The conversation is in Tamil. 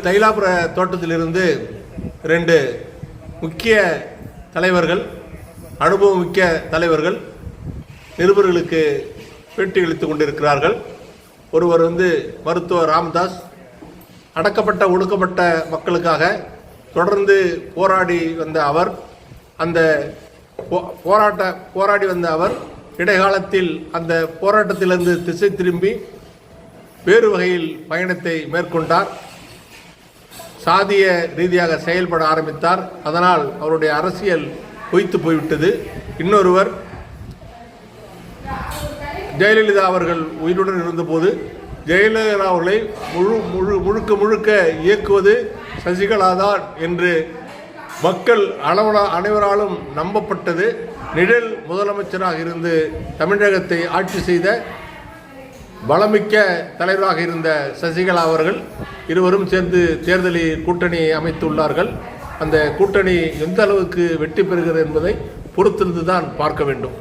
தைலாபுர தோட்டத்திலிருந்து 2 முக்கிய தலைவர்கள், அனுபவமிக்க தலைவர்கள் நிருபர்களுக்கு பேட்டி அளித்துக் கொண்டிருக்கிறார்கள். ஒருவர் மருத்துவர் ராமதாஸ், அடக்கப்பட்ட ஒடுக்கப்பட்ட மக்களுக்காக தொடர்ந்து போராடி வந்த அவர், அந்த போராடி வந்த அவர் இடைக்காலத்தில் அந்த போராட்டத்திலிருந்து திசை திரும்பி வேறு வகையில் பயணத்தை மேற்கொண்டார். சாதிய ரீதியாக செயல்பட ஆரம்பித்தார். அதனால் அவருடைய அரசியல் பொய்த்து போய்விட்டது. இன்னொருவர், ஜெயலலிதா அவர்கள் உயிருடன் இருந்தபோது ஜெயலலிதா அவர்களை முழுக்க இயக்குவது சசிகலா தான் என்று மக்கள் அனைவராலும் நம்பப்பட்டது. நிழல் முதலமைச்சராக இருந்து தமிழகத்தை ஆட்சி செய்த பலமிக்க தலைவராக இருந்த சசிகலா அவர்கள் இருவரும் சேர்ந்து தேர்தலில் கூட்டணி அமைத்துள்ளார்கள். அந்த கூட்டணி எந்த அளவுக்கு வெற்றி பெறுகிறது என்பதை பொறுத்திருந்து தான் பார்க்க வேண்டும்.